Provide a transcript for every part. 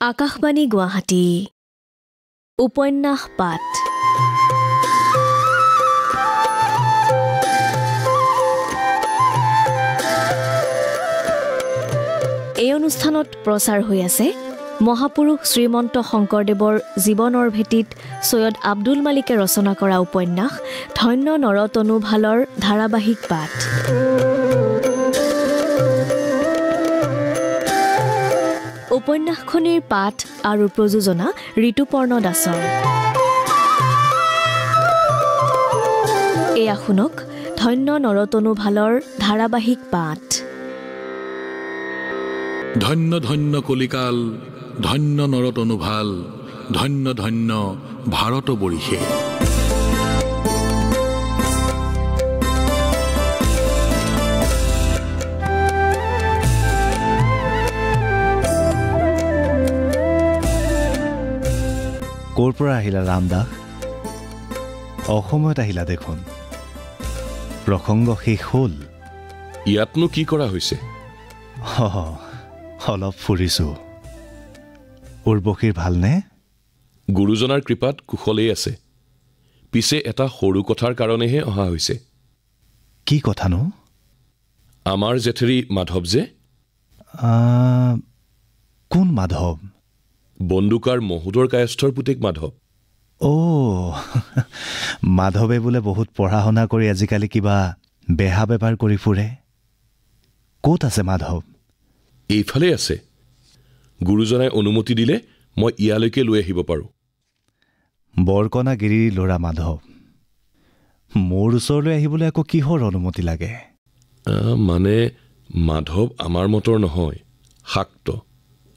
আকাশবাণী গুৱাহাটী উপন্যাস পাঠ এই অনুষ্ঠানত প্ৰচাৰ হৈ আছে মহাপুৰুষ শ্ৰীমন্ত শংকৰদেৱৰ জীৱনৰ ভেটিত সৈয়দ আব্দুল মালিকে ৰচনা কৰা উপন্যাস ধন্য নৰতনু ভালৰ ধাৰাবাহিক পাঠ উপন্যাসখনিৰ পাঠ আৰু প্ৰযোজনা ঋতুপৰ্ণ দাসৰ এয়া শুনক ধন্য নৰতনু ভালৰ ধাৰাবাহিক পাঠ ধন্য ধন্য কলিকাল ধন্য নৰতনু ভাল ধন্য ধন্য ভাৰত বৰিষে ক'ৰ পৰা আহিলা ৰামদাস অসমত আহিলা দেখোন প্ৰসংগ শেষ হ'ল ইয়াতনো কি কৰা হৈছে অলপ ফুৰিছোঁ উৰ্বশীৰ ভালনে গুৰুজনাৰ কৃপাত কুশলেই আছে পিছে এটা সৰু কথাৰ কাৰণেহে অহা হৈছে কি কথানো আমাৰ জেঠেৰী মাধৱ যে কোন মাধৱ বন্দুকাৰ মহুদৰ কায়স্থৰ পুতেক মাধৱ মাধৱে বোলে বহুত পঢ়া শুনা কৰি আজিকালি কিবা বেহা বেপাৰ কৰি ফুৰে ক'ত আছে মাধৱ এইফালে আছে গুৰুজনাই অনুমতি দিলে মই ইয়ালৈকে লৈ আহিব পাৰোঁ বৰকণাগিৰিৰ ল'ৰা মাধৱ মোৰ ওচৰলৈ আহিবলৈ আকৌ কিহৰ অনুমতি লাগে মানে মাধৱ আমাৰ মতৰ নহয় শাক্ত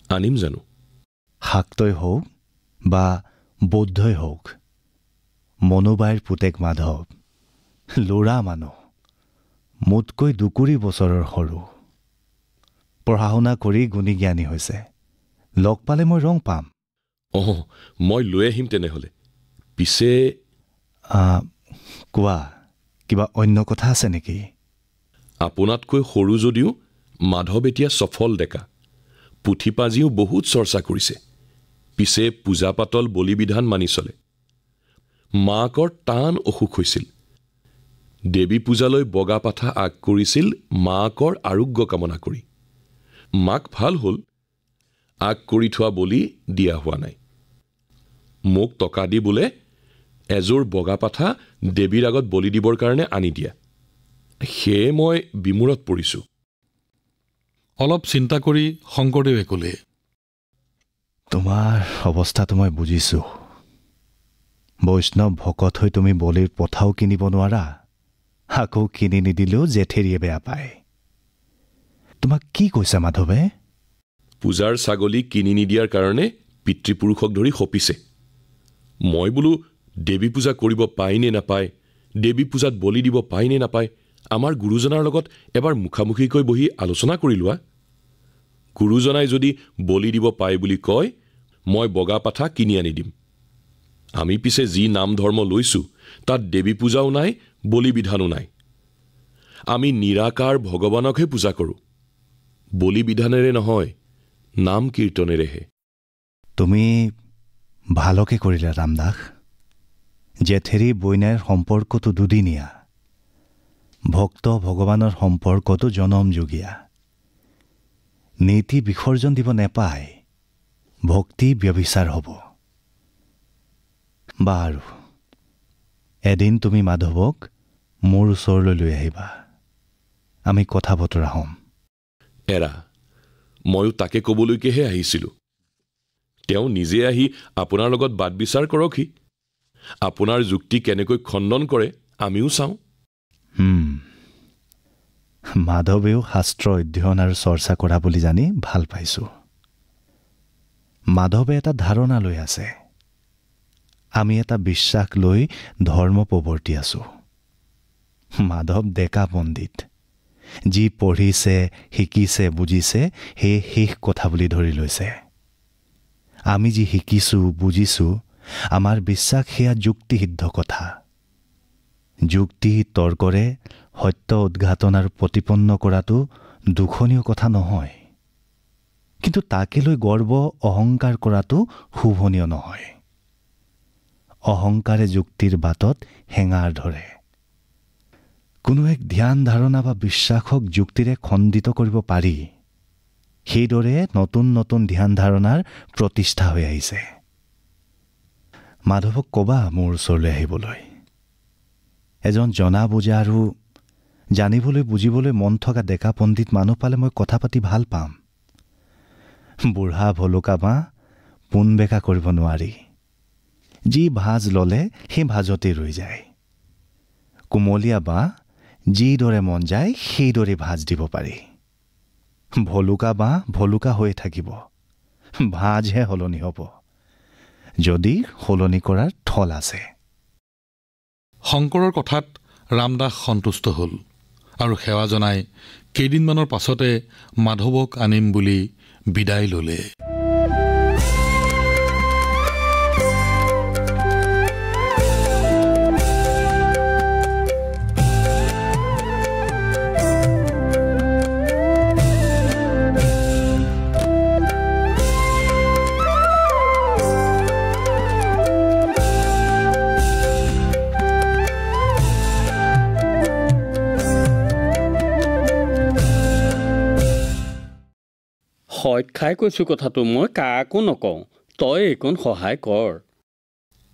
আনিম জানো শাক্তই হওক বা বৌদ্ধই হওক মনোবাইৰ পুতেক মাধৱ ল'ৰা মানুহ মোতকৈ 2 বছৰৰ সৰু পঢ়া শুনা কৰি গুণী জ্ঞানী হৈছে লগ পালে মই ৰং পাম মই লৈ আহিম তেনেহ'লে পিছে কোৱা কিবা অন্য কথা আছে নেকি আপোনাতকৈ সৰু যদিও মাধৱ এতিয়া সফল ডেকা পুথি পাজিও বহুত চৰ্চা কৰিছে পিছে পূজা পাতল বলি বিধান মানি চলে মাকৰ টান অসুখ হৈছিল দেৱী পূজালৈ বগা পাঠা আগ কৰিছিল মাকৰ আৰোগ্য কামনা কৰি মাক ভাল হ'ল আগ কৰি থোৱা বলি দিয়া হোৱা নাই মোক টকা দি বোলে এযোৰ বগা পাঠা দেৱীৰ আগত বলি দিবৰ কাৰণে আনি দিয়া সেয়ে মই বিমূৰত পৰিছোঁ অলপ চিন্তা কৰি শংকৰদেৱে ক'লে তোমাৰ অৱস্থাটো মই বুজিছোঁ বৈষ্ণৱ ভকত হৈ তুমি বলিৰ পঠাও কিনিব নোৱাৰা আকৌ কিনি নিদিলেও জেঠেৰীয়ে বেয়া পায় তোমাক কি কৈছে মাধৱে পূজাৰ ছাগলী কিনি নিদিয়াৰ কাৰণে পিতৃপুৰুষক ধৰি সপিছে মই বোলো দেৱী পূজা কৰিব পায় নে নাপায় দেৱী পূজাত বলি দিব পায় নে নাপায় আমাৰ গুৰুজনাৰ লগত এবাৰ মুখামুখিকৈ বহি আলোচনা কৰি লোৱা গুৰুজনাই যদি বলি দিব পায় বুলি কয় মই বগা পাঠা কিনি আনি দিম আমি পিছে যি নাম ধৰ্ম লৈছোঁ তাত দেৱী পূজাও নাই বলি বিধানো নাই আমি নিৰাকাৰ ভগৱানকহে পূজা কৰোঁ বলি বিধানেৰে নহয় নাম কীৰ্তনেৰেহে তুমি ভালকে কৰিলা ৰামদাস জেঠেৰী বৈনাইৰ সম্পৰ্কটো দুদিনীয়া ভক্ত ভগৱানৰ সম্পৰ্কটো জনমযুগীয়া নীতি বিসৰ্জন দিব নেপায় ভক্তি ব্যভিচাৰ হ'ব বাৰু এদিন তুমি মাধৱক মোৰ ওচৰলৈ লৈ আহিবা আমি কথা বতৰা হ'ম এৰা ময়ো তাকে ক'বলৈকেহে আহিছিলোঁ তেওঁ নিজে আহি আপোনাৰ লগত বাদ বিচাৰ কৰকহি আপোনাৰ যুক্তি কেনেকৈ খণ্ডন কৰে আমিও চাওঁ মাধৱেও শাস্ত্ৰ অধ্যয়ন আৰু চৰ্চা কৰা বুলি জানি ভাল পাইছোঁ মাধৱে এটা ধাৰণা লৈ আছে আমি এটা বিশ্বাস লৈ ধৰ্ম প্ৰৱৰ্তি আছোঁ মাধৱ ডেকা পণ্ডিত যি পঢ়িছে শিকিছে বুজিছে সেই শেষ কথা বুলি ধৰি লৈছে আমি যি শিকিছোঁ বুজিছোঁ আমাৰ বিশ্বাস সেয়া যুক্তিসিদ্ধ কথা যুক্তি তৰ্কৰে সত্য উদ্ঘাটন আৰু প্ৰতিপন্ন কৰাটো দুখনীয় কথা নহয় কিন্তু তাকে লৈ গৰ্ব অহংকাৰ কৰাটো শুভনীয় নহয়। অহংকাৰে যুক্তিৰ বাটত হেঙাৰ ধৰে। কোনো এক ধ্যান ধাৰণা বা বিশ্বাসক যুক্তিৰে খণ্ডিত কৰিব পাৰি। সেইদৰে নতুন নতুন ধ্যান ধাৰণাৰ প্ৰতিষ্ঠা হৈ আহিছে। মাধৱক ক'বা মোৰ ওচৰলৈ আহিবলৈ। এজন জনা বুজা আৰু জানিবলৈ বুজিবলৈ মন থকা ডেকা পণ্ডিত মানুহ পালে মই কথা পাতি ভাল পাম। বুঢ়া ভলুকা বাঁহ পোন বেকা কৰিব নোৱাৰি। যি ভাজ ল'লে সেই ভাজতেই ৰৈ যায়। কোমলীয়া বাঁহ যিদৰে মন যায় সেইদৰে ভাজ দিব পাৰি। ভলুকা বাঁহ ভলুকা হৈ থাকিব, ভাজহে সলনি হ'ব, যদি সলনি কৰাৰ থল আছে। শংকৰৰ কথাত ৰামদাস সন্তুষ্ট হ'ল আৰু সেৱা জনাই কেইদিনমানৰ পাছতে মাধৱক আনিম বুলি বিদায় ল'লে। হয়ত খাই কৈছোঁ কথাটো, মই কাকো নকওঁ, তই এইকণ সহায় কৰ।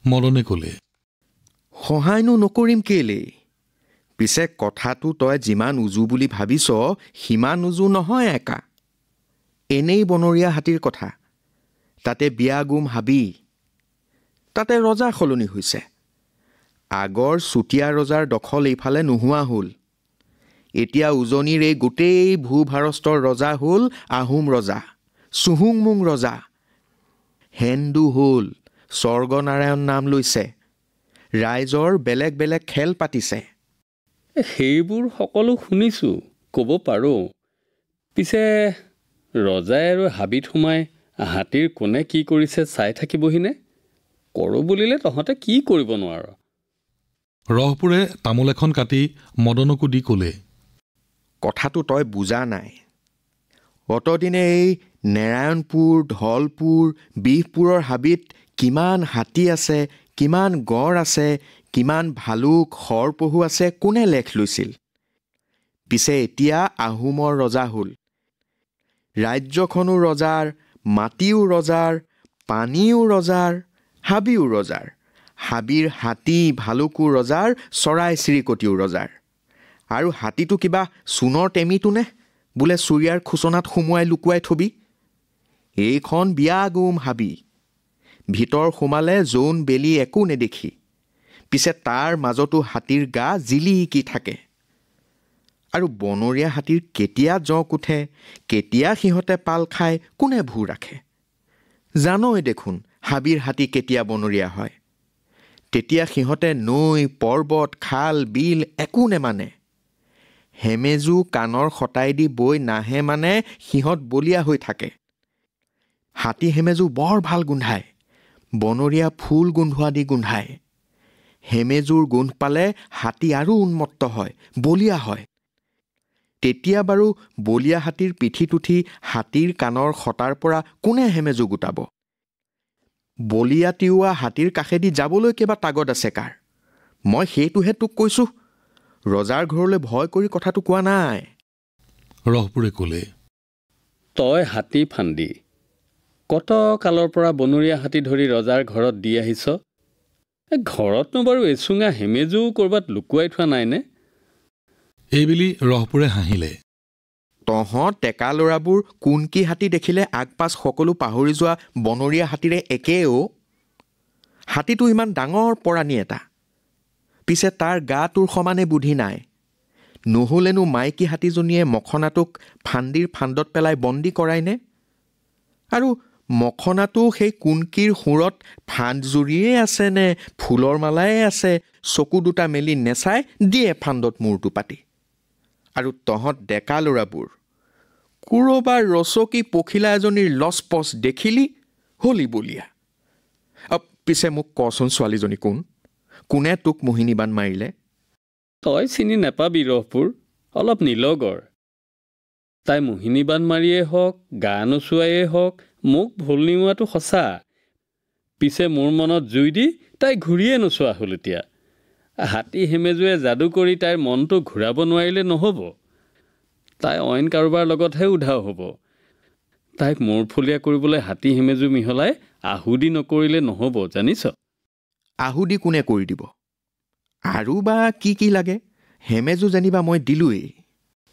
মদনে ক'লে, সহায়নো নকৰিম কেলে? পিছে কথাটো তই যিমান উজু বুলি ভাবিছ সিমান উজু নহয় একা। এনেই বনৰীয়া হাতীৰ কথা, তাতে বিয়া গুম হাবি, তাতে ৰজা সলনি হৈছে। আগৰ চুতীয়া ৰজাৰ দখল এইফালে নোহোৱা হ'ল। এতিয়া উজনিৰ এই গোটেই ভূ-ভাৰতৰ ৰজা হ'ল আহোম ৰজা, চুহুংমুং ৰজা। হেন্দু হ'ল, স্বৰ্গনাৰায়ণ নাম লৈছে, ৰাইজৰ বেলেগ বেলেগ খেল পাতিছে। সেইবোৰ সকলো শুনিছোঁ, ক'ব পাৰোঁ। পিছে ৰজাই আৰু হাবিত সোমাই হাতীৰ কোনে কি কৰিছে চাই থাকিবহিনে? কৰোঁ বুলিলে তহঁতে কি কৰিব নোৱাৰ? ৰহপুৰে তামোল এখন কাটি মদনকো দি ক'লে, কথাটো তই বুজা নাই। অতদিনে এই নাৰায়ণপুৰ, ধলপুৰ, বিহপুৰৰ হাবিত কিমান হাতী আছে, কিমান গড় আছে, কিমান ভালুক সৰপহু আছে কোনে লেখ লৈছিল? পিছে এতিয়া আহোমৰ ৰজা হ'ল। ৰাজ্যখনো ৰজাৰ, মাটিও ৰজাৰ, পানীও ৰজাৰ, হাবিও ৰজাৰ। হাবিৰ হাতী ভালুকো ৰজাৰ, চৰাই চিৰিকটিও ৰজাৰ। আৰু হাতীটো কিবা সোণৰ টেমিটো নে বোলে চুৰিয়াৰ খোচনাত সুমুৱাই লুকুৱাই থবি? এইখন বিয়া গুম হাবি, ভিতৰ সোমালে জোন বেলি একো নেদেখি, পিছে তাৰ মাজতো হাতীৰ গা জিলিকি থাকে। আৰু বনৰীয়া হাতীৰ কেতিয়া জঁক উঠে, কেতিয়া সিহঁতে পাল খায় কোনে ভূ ৰাখে? জানই দেখোন হাবিৰ হাতী কেতিয়া বনৰীয়া হয়। তেতিয়া সিহঁতে নৈ, পৰ্বত, খাল, বিল একো নেমানে। হেমেজু কাণৰ শতাইদি বৈ নাহে মানে সিহঁত বলিয়া হৈ থাকে। হাতী হেমেজু বৰ ভাল গোন্ধায়, বনৰীয়া ফুল গোন্ধোৱা দি গোন্ধায়। হেমেজুৰ গোন্ধ পালে হাতী আৰু উন্মত্ত হয়, বলিয়া হয়। তেতিয়া বাৰু বলিয়া হাতীৰ পিঠিত উঠি হাতীৰ কাণৰ শতাৰ পৰা কোনে হেমেজু গোটাব? বলিয়া তিওৱা হাতীৰ কাষেদি যাবলৈ কেইবা তাগদ আছে কাৰ? মই সেইটোহে তোক কৈছোঁ, ৰজাৰ ঘৰলৈ ভয় কৰি কথাটো কোৱা নাই। ৰহপুৰে ক'লে, তই হাতী ফান্দি কত কালৰ পৰা বনৰীয়া হাতী ধৰি ৰজাৰ ঘৰত দি আহিছ। ঘৰতনো বাৰু এচুঙা হেমেজু ক'ৰবাত লুকুৱাই থোৱা নাইনে? এইবুলি ৰহপুৰে হাঁহিলে। তহঁত টেকা ল'ৰাবোৰ কোনকি হাতী দেখিলে আগপাছ সকলো পাহৰি যোৱা বনৰীয়া হাতীৰে একেও। হাতীটো ইমান ডাঙৰ পৰাণী এটা, পিছে তাৰ গা তোৰ সমানে বুদ্ধি নাই। নহ'লেনো মাইকী হাতীজনীয়ে মখনাটোক ফান্দিৰ ফান্দত পেলাই বন্দী কৰাইনে? আৰু মখনাটো সেই কুনকিৰ সুৰত ফান্দ জুৰিয়ে আছে নে ফুলৰ মালাই আছে, চকু দুটা মেলি নেচাই দিয়ে ফান্দত মূৰটো পাতি। আৰু তহঁত ডেকা ল'ৰাবোৰ ক'ৰবাৰ ৰচকী পখিলা এজনীৰ লচপচ দেখিলি হলি বলিয়া। পিছে মোক কচোন ছোৱালীজনী কোন? কোনে তোক মোহিনী বান মাৰিলে? তই চিনি নেপাবি ৰহপুৰ, অলপ নীলগৰ। তাই মোহিনী বান মাৰিয়েই হওক গা নোচোৱায়েই হওক মোক ভুল নিওৱাটো সঁচা। পিছে মোৰ মনত জুই দি তাই ঘূৰিয়ে নোচোৱা হ'ল। এতিয়া হাতী হেমেজুৱে যাদু কৰি তাইৰ মনটো ঘূৰাব নোৱাৰিলে নহ'ব। তাই অইন কাৰোবাৰ লগতহে উধাও হ'ব। তাইক মূৰফলীয়া কৰিবলৈ হাতী হেমেজু মিহলাই আহুদি নকৰিলে নহ'ব, জানিছ? আহুদি কোনে কৰি দিব? আৰু বা কি কি লাগে? হেমেজু যেনিবা মই দিলোৱেই।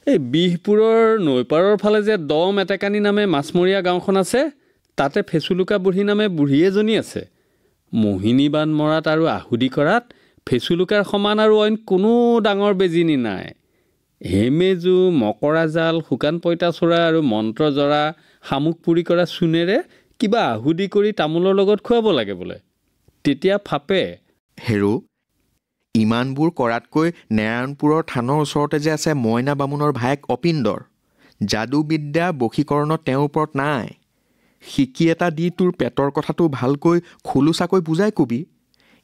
এই বিহপুৰৰ নৈপাৰৰ ফালে যে দ মেটেকানি নামে মাছমৰীয়া গাঁওখন আছে, তাতে ফেচুলুকা বুঢ়ী নামে বুঢ়ী এজনী আছে। মোহিনী বান মৰাত আৰু আহুদি কৰাত ফেচুলুকাৰ সমান আৰু অইন কোনো ডাঙৰ বেজিনী নাই। হেমেজু, মকৰা জাল, শুকান পঁইতাচোৰা আৰু মন্ত্ৰ জৰা, শামুক পুৰি কৰা চূণেৰে কিবা আহুদি কৰি তামোলৰ লগত খুৱাব লাগে বোলে, তেতিয়া ফাপে। হেৰো, ইমানবোৰ কৰাতকৈ নাৰায়ণপুৰৰ থানৰ ওচৰতে যে আছে মইনা বামুণৰ ভায়েক অপিন্দৰ, যাদুবিদ্যা বশীকৰণত তেওঁৰ ওপৰত নাই। শিকি এটা দি তোৰ পেটৰ কথাটো ভালকৈ খোলোচাকৈ বুজাই কবি।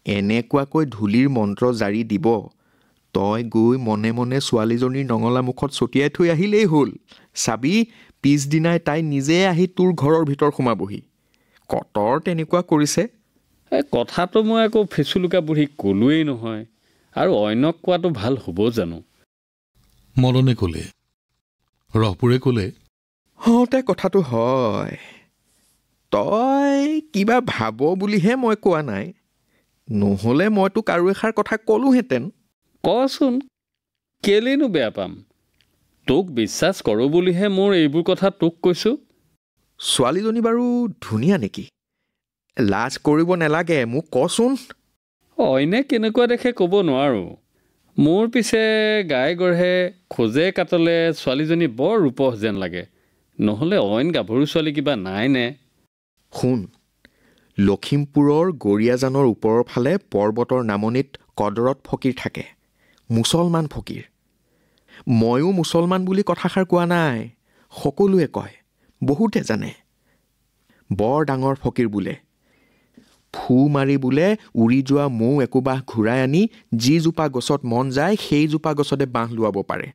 এনেকুৱাকৈ ধূলিৰ মন্ত্ৰ জাৰি দিব, তই গৈ মনে মনে ছোৱালীজনীৰ নঙলা মুখত ছটিয়াই থৈ আহিলেই হ'ল। চাবি, পিছদিনাই তাই নিজে আহি তোৰ ঘৰৰ ভিতৰ সোমাবহি। কতৰ তেনেকুৱা কৰিছে। এই কথাটো মই আকৌ ফেচুলুকা বুঢ়ীক ক'লোৱেই নহয়, আৰু অন্যক কোৱাটো ভাল হ'ব জানো? মদনে ক'লে। ৰহপুৰে ক'লে, হওঁতে কথাটো হয়। তই কিবা ভাব বুলিহে মই কোৱা নাই, নহ'লে মই তোক আৰু এষাৰ কথা ক'লোহেঁতেন। কচোন, কেলেনো বেয়া পাম? তোক বিশ্বাস কৰোঁ বুলিহে মোৰ এইবোৰ কথা তোক কৈছোঁ। ছোৱালীজনী বাৰু ধুনীয়া নেকি? লাজ কৰিব নালাগে, মোক কচোন। অইনে কেনেকুৱা দেখে ক'ব নোৱাৰোঁ। মোৰ পিছে গাই গঢ়ে খোজে কাটলে ছোৱালীজনী বৰ ৰূপহ যেন লাগে। নহ'লে অইন গাভৰু ছোৱালী কিবা নাইনে? শুন, লখিমপুৰৰ গৰিয়াজানৰ ওপৰৰ ফালে পৰ্বতৰ নামনিত কদৰত ফকীৰ থাকে, মুছলমান ফকীৰ। ময়ো মুছলমান বুলি কথাষাৰ কোৱা নাই, সকলোৱে কয়, বহুতে জানে। বৰ ডাঙৰ ফকীৰ বোলে। ফু মাৰি বোলে উৰি যোৱা মৌ একোবাহ ঘূৰাই আনি যিজোপা গছত মন যায় সেইজোপা গছতে বাঁহ লোৱাব পাৰে।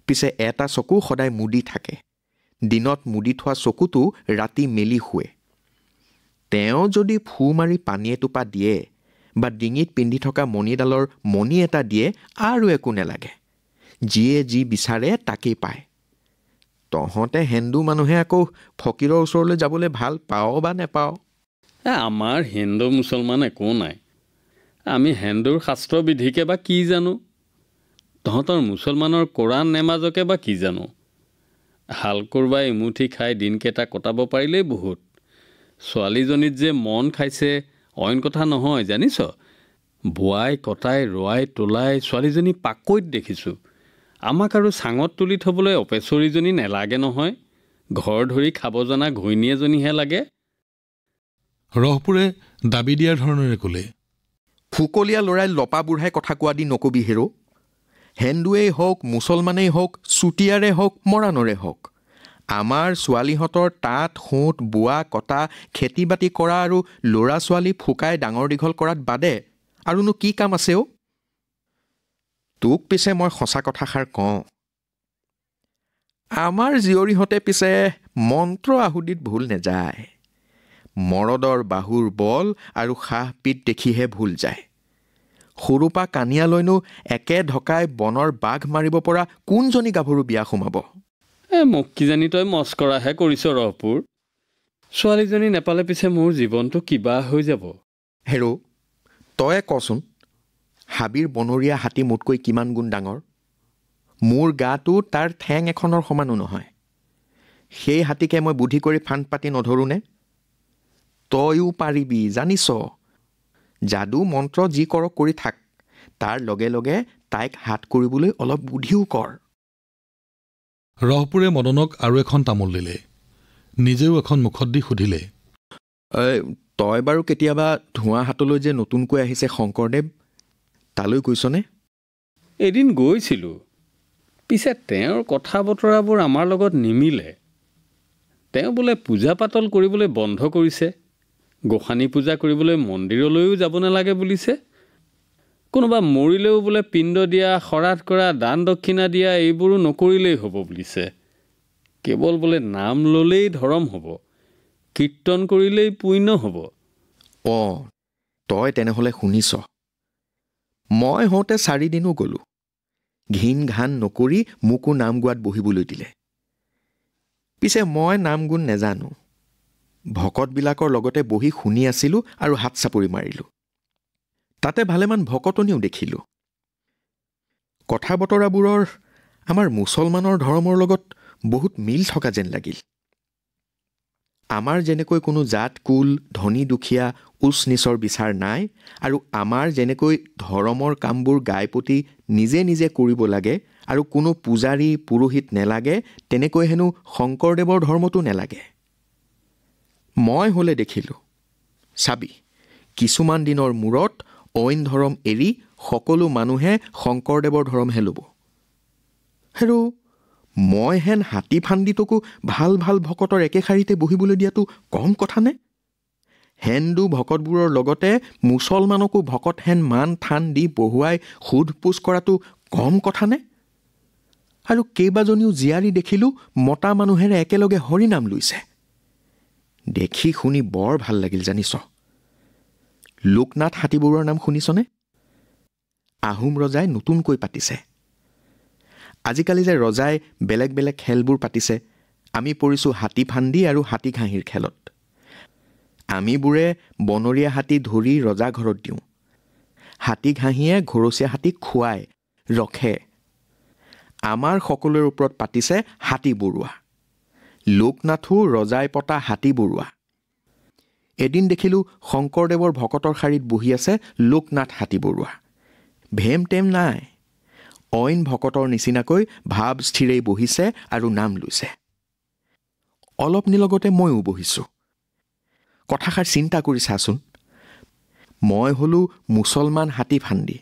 পিছে এটা চকু সদায় মুদি থাকে। দিনত মুদি থোৱা চকুটো ৰাতি মেলি শুৱে। তেওঁ যদি ফু মাৰি পানী এটোপা দিয়ে বা ডিঙিত পিন্ধি থকা মণিডালৰ মণি এটা দিয়ে, আৰু একো নেলাগে। যিয়ে যি বিচাৰে তাকেই পায়। তহঁতে হিন্দু মানুহে আকৌ ফকীৰৰ ওচৰলৈ যাবলৈ ভাল পাওঁ বা নেপাওঁ? আমাৰ হিন্দু মুছলমান একো নাই। আমি হিন্দুৰ শাস্ত্ৰবিধিকে বা কি জানো? তহঁতৰ মুছলমানৰ কোৰাণ নেমাজকে বা কি জানো? হাল কোৰবাই এমুঠি খাই দিনকেইটা কটাব পাৰিলেই বহুত। ছোৱালীজনীত যে মন খাইছে অইন কথা নহয়, জানিছ? বোৱাই কটাই ৰোৱাই তোলাই ছোৱালীজনী পাকৈত দেখিছোঁ। আমাক আৰু চাঙত তুলি থ'বলৈ অপেচৰীজনী নেলাগে নহয়, ঘৰ ধৰি খাব জনা ঘৈণী এজনীহে লাগে। ৰহপুৰে দাবী দিয়াৰ ধৰণেৰে ক'লে, ফুকলীয়া ল'ৰাই লপা বুঢ়াই কথা কোৱা দি নকবি হেৰো। হিন্দুৱেই হওক, মুছলমানেই হওক, চুতীয়াৰে হওক, মৰাণৰে হওক, আমাৰ ছোৱালীহঁতৰ তাঁত সোঁত বোৱা কটা, খেতি বাতি কৰা আৰু ল'ৰা ছোৱালী ফুকাই ডাঙৰ দীঘল কৰাত বাদে আৰুনো কি কাম আছে অ'? তোক পিছে মই সঁচা কথাষাৰ কওঁ, আমাৰ জীয়ৰীহঁতে পিছে মন্ত্ৰ আহুদিত ভুল নেযায়। মৰদৰ বাহুৰ বল আৰু সাহ পিত দেখিহে ভুল যায়। সৰুপা কানিয়ালৈনো একে ঢকাই বনৰ বাঘ মাৰিব পৰা কোনজনী গাভৰু বিয়া সোমাব? মোক কিজানি তই মস্কৰাহে কৰিছ ৰহপুৰ। ছোৱালীজনী নেপালে পিছে মোৰ জীৱনটো কিবা হৈ যাব। হেৰো, তয়ে কচোন, হাবিৰ বনৰীয়া হাতী মোতকৈ কিমান গুণ ডাঙৰ? মোৰ গাটো তাৰ ঠেং এখনৰ সমানো নহয়। সেই হাতীকে মই বুদ্ধি কৰি ফান্দ পাতি নধৰোনে? তয়ো পাৰিবি, জানিছ। যাদু মন্ত্ৰ যি কৰ কৰি থাক, তাৰ লগে লগে তাইক হাত কৰিবলৈ অলপ বুদ্ধিও কৰ। ৰহপুৰে মদনক আৰু এখন তামোল দিলে। নিজেও এখন মুখত দি সুধিলে, তই বাৰু কেতিয়াবা ধোঁৱা হাতলৈ যে নতুনকৈ আহিছে শংকৰদেৱ, তালৈ গৈছনে? এদিন গৈছিলোঁ। পিছে তেওঁৰ কথা বতৰাবোৰ আমাৰ লগত নিমিলে। তেওঁ বোলে পূজা পাতল কৰিবলৈ বন্ধ কৰিছে, গোসানী পূজা কৰিবলৈ মন্দিৰলৈও যাব নালাগে বুলিছে। কোনোবা মৰিলেও বোলে পিণ্ড দিয়া, শৰাধ কৰা, দান দক্ষিণা দিয়া এইবোৰো নকৰিলেই হ'ব বুলিছে। কেৱল বোলে নাম ল'লেই ধৰম হ'ব, কীৰ্তন কৰিলেই পুণ্য হ'ব। অঁ, তই তেনেহ'লে শুনিছ। মই হওঁতে 4 দিনো গ'লোঁ। ঘিন ঘান নকৰি মোকো নাম গোৱাত বহিবলৈ দিলে। পিছে মই নাম গুণ নেজানো। ভকতবিলাকৰ লগতে বহি শুনি আছিলোঁ আৰু হাত চাপৰি মাৰিলোঁ। তাতে ভালেমান ভকতনীও দেখিলোঁ। কথা বতৰাবোৰৰ আমাৰ মুছলমানৰ ধৰ্মৰ লগত বহুত মিল থকা যেন লাগিল। আমাৰ যেনেকৈ কোনো জাত কুল, ধনী দুখীয়া, উচ নিচৰ বিচাৰ নাই, আৰু আমাৰ যেনেকৈ ধৰ্মৰ কামবোৰ গাইপতি নিজে নিজে কৰিব লাগে আৰু কোনো পূজাৰী পুৰোহিত নেলাগে, তেনেকৈ হেনো শংকৰদেৱৰ ধৰ্মটো নেলাগে। মই হ'লে দেখিলোঁ, চাবি, কিছুমান দিনৰ মূৰত অইন ধৰ্ম এৰি সকলো মানুহে শংকৰদেৱৰ ধৰ্মহে ল'ব। হেৰু, মই হেন হাতী ফান্দিটোকো ভাল ভাল ভকতৰ একে শাৰীতে বহিবলৈ দিয়াটো কম কথানে? হিন্দু ভকতবোৰৰ লগতে মুছলমানকো ভকত হেন মান থান দি বহুৱাই সোধ পোছ কৰাটো কম কথানে? আৰু কেইবাজনীও জীয়াৰী দেখিলোঁ মতা মানুহেৰে একেলগে হৰিনাম লৈছে। দেখি শুনি বৰ ভাল লাগিল জানিছ। লোকনাথ হাতীবৰুৱাৰ নাম শুনিছনে? আহোম ৰজাই নতুনকৈ পাতিছে। আজিকালি যে ৰজাই বেলেগ বেলেগ খেলবোৰ পাতিছে, আমি পৰিছোঁ হাতী ফান্দি আৰু হাতী ঘাঁহিৰ খেলত। আমিবোৰে বনৰীয়া হাতী ধৰি ৰজা ঘৰত দিওঁ। হাতী ঘাঁহিয়ে ঘৰচীয়া হাতীক খুৱায়, ৰখে। আমাৰ সকলোৰে ওপৰত পাতিছে হাতী বৰুৱা। লোকনাথো ৰজাই পতা হাতী বৰুৱা। এদিন দেখিলোঁ শংকৰদেৱৰ ভকতৰ শাৰীত বহি আছে লোকনাথ হাতী বৰুৱা। ভেম টেম নাই। অইন ভকতৰ নিচিনাকৈ ভাৱ স্থিৰেই বহিছে আৰু নাম লৈছে। অলপ নিলগতে ময়ো বহিছোঁ। কথাষাৰ চিন্তা কৰি চাচোন। মই হ'লোঁ মুছলমান হাতী ফান্দি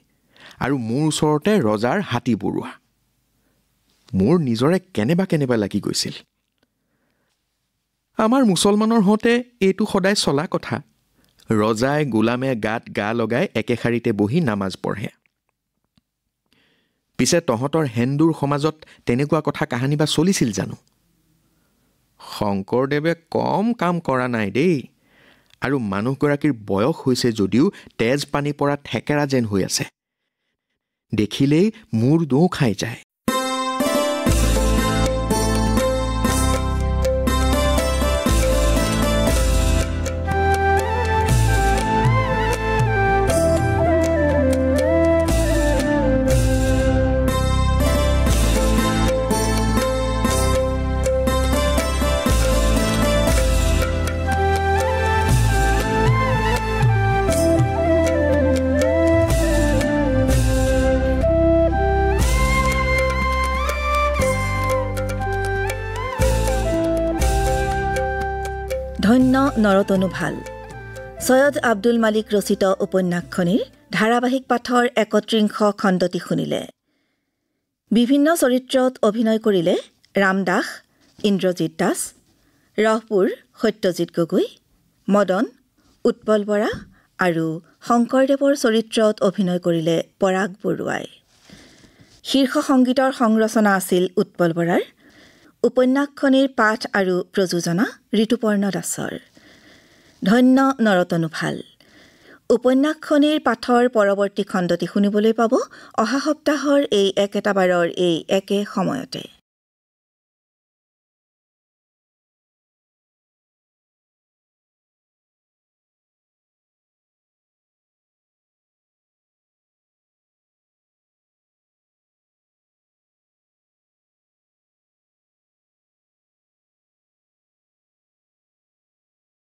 আৰু মোৰ ওচৰতে ৰজাৰ হাতী বৰুৱা। মোৰ নিজৰে কেনেবা লাগি গৈছিল। আমাৰ মুছলমানৰ হওঁতে এইটো সদায় চলা কথা। ৰজাই গোলামে গাত গা লগাই একে শাৰীতে বহি নামাজ পঢ়ে। পিছে তহঁতৰ হিন্দুৰ সমাজত তেনেকুৱা কথা কাহানি বা চলিছিল জানো? শংকৰদেৱে কম কাম কৰা নাই দেই। আৰু মানুহগৰাকীৰ বয়স হৈছে যদিও তেজ পানী পৰা ঠেকেৰা যেন হৈ আছে। দেখিলেই মূৰ দোঁ খাই যায়। ধন্য নৰতনু ভাল। ছৈয়দ আব্দুল মালিক ৰচিত উপন্যাসখনিৰ ধাৰাবাহিক পাঠৰ ৩১ খণ্ডটি শুনিলে। বিভিন্ন চৰিত্ৰত অভিনয় কৰিলে ৰাম দাস, ইন্দ্ৰজিৎ দাস, ৰহপুৰ সত্যজিৎ গগৈ, মদন, উৎপল বৰা আৰু শংকৰদেৱৰ চৰিত্ৰত অভিনয় কৰিলে পৰাগ বৰুৱাই। শীৰ্ষ সংগীতৰ সংৰচনা আছিল উৎপল বৰাৰ। উপন্যাসখনিৰ পাঠ আৰু প্ৰযোজনা ঋতুপৰ্ণ দাসৰ। ধন্য নৰতনু ভাল। উপন্যাসখনিৰ পাঠৰ পৰৱৰ্তী খণ্ডটি শুনিবলৈ পাব অহা সপ্তাহৰ এই একেটা বাৰৰ এই একে সময়তে।